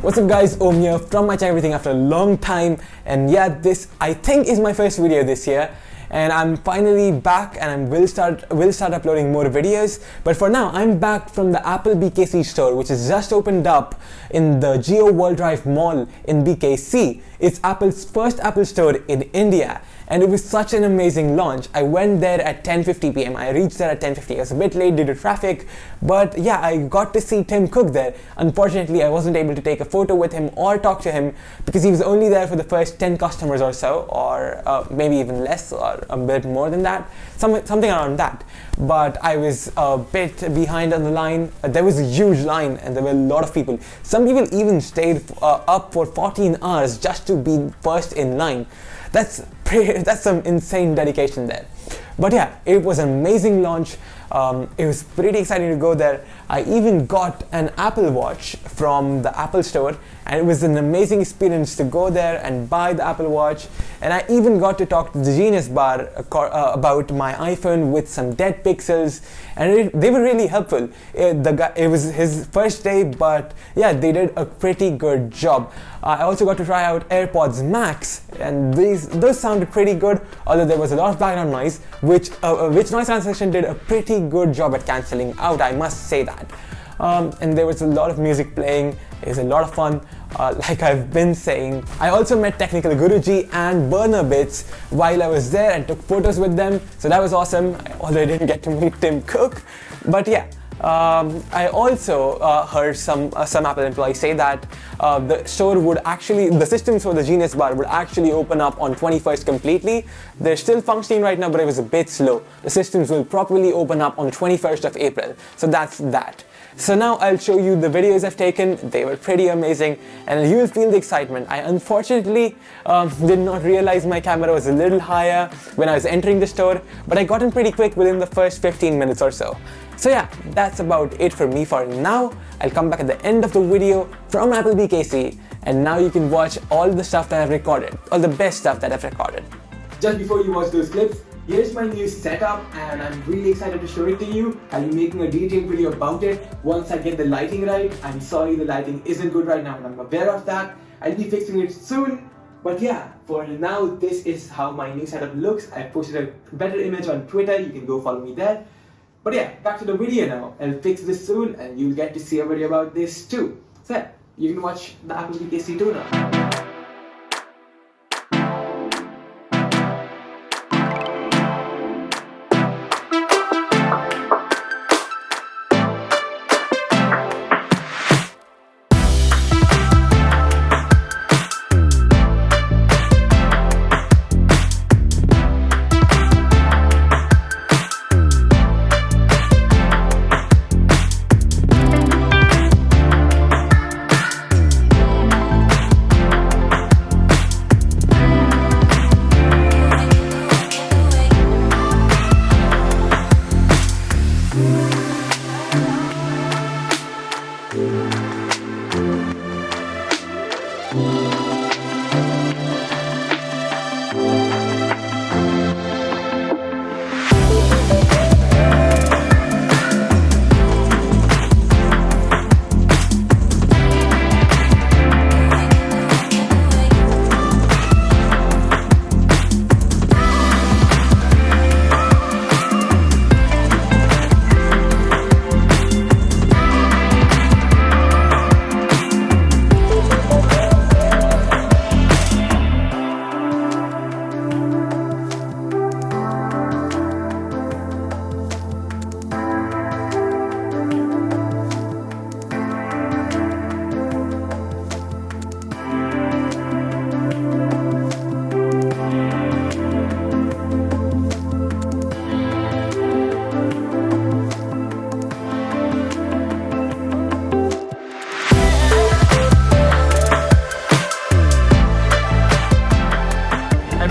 What's up guys, Om here from iTech Everything after a long time, and yeah, this I think is my first video this year, and I'm finally back and I will start uploading more videos. But for now, I'm back from the Apple BKC store, which has just opened up in the Jio World Drive Mall in BKC. It's Apple's first Apple store in India, and it was such an amazing launch. I went there at 10:50 p.m. I reached there at 10:50. I was a bit late due to traffic, but yeah, I got to see Tim Cook there. Unfortunately, I wasn't able to take a photo with him or talk to him because he was only there for the first 10 customers or so, or maybe even less, or a bit more than that, something around that. But I was a bit behind on the line. There was a huge line and there were a lot of people. Some people even stayed up for 14 hours just to be first in line. That's some insane dedication there. But yeah, it was an amazing launch. It was pretty exciting to go there. I even got an Apple Watch from the Apple store, and it was an amazing experience to go there and buy the Apple Watch. And I even got to talk to the Genius Bar about my iPhone with some dead pixels, and they were really helpful. It was his first day, but yeah, they did a pretty good job. I also got to try out AirPods Max, and those sounded pretty good, although there was a lot of background noise, which noise cancellation did a pretty good job at cancelling out, I must say that. And there was a lot of music playing. It was a lot of fun, like I've been saying. I also met Technical Guruji and Burner Bits while I was there and took photos with them, so that was awesome, although I didn't get to meet Tim Cook. But yeah, I also heard some Apple employees say that the store would actually, the systems for the Genius Bar would actually open up on 21st completely. They're still functioning right now, but it was a bit slow. The systems will properly open up on 21st of April. So that's that. So now I'll show you the videos I've taken. They were pretty amazing, and you will feel the excitement. I unfortunately did not realize my camera was a little higher when I was entering the store, but I got in pretty quick within the first 15 minutes or so. So yeah, that's about it for me for now. I'll come back at the end of the video from Apple BKC, and now you can watch all the stuff that I've recorded, all the best stuff that I've recorded. Just before you watch those clips, here's my new setup, and I'm really excited to show it to you. I'll be making a detailed video about it once I get the lighting right. I'm sorry the lighting isn't good right now, and I'm aware of that. I'll be fixing it soon. But yeah, for now, this is how my new setup looks. I posted a better image on Twitter. You can go follow me there. But yeah, back to the video now. I'll fix this soon, and you'll get to see a video about this too. So yeah, you can watch the Apple BKC too now.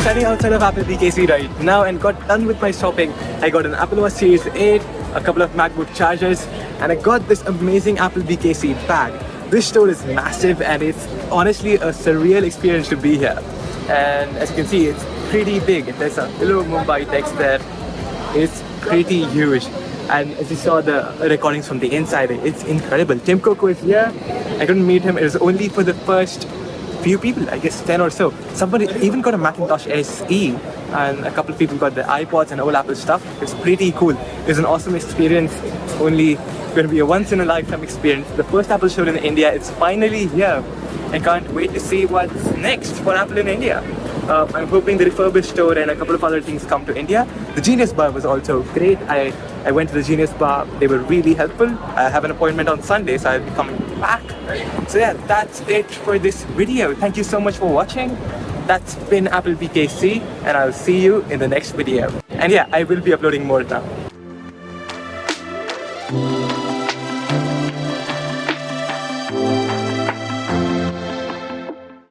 Standing outside of Apple BKC right now and got done with my shopping. I got an Apple Watch Series 8, a couple of MacBook chargers, and I got this amazing Apple BKC bag. This store is massive, and it's honestly a surreal experience to be here. And as you can see, it's pretty big. There's a little Mumbai text there. It's pretty huge. And as you saw the recordings from the inside, it's incredible. Tim Cook was here. I couldn't meet him. It was only for the first few people, I guess 10 or so. Somebody even got a Macintosh SE, and a couple of people got the iPods and all Apple stuff. It's pretty cool. It was an awesome experience. Only going to be a once-in-a-lifetime experience. The first Apple show in India. It's finally here. I can't wait to see what's next for Apple in India. I'm hoping the refurbished store and a couple of other things come to India. The Genius Bar was also great. I went to the Genius Bar. They were really helpful. I have an appointment on Sunday, so I'll be coming back. So yeah, that's it for this video. Thank you so much for watching. That's been Apple BKC, and I'll see you in the next video. And yeah, I will be uploading more now.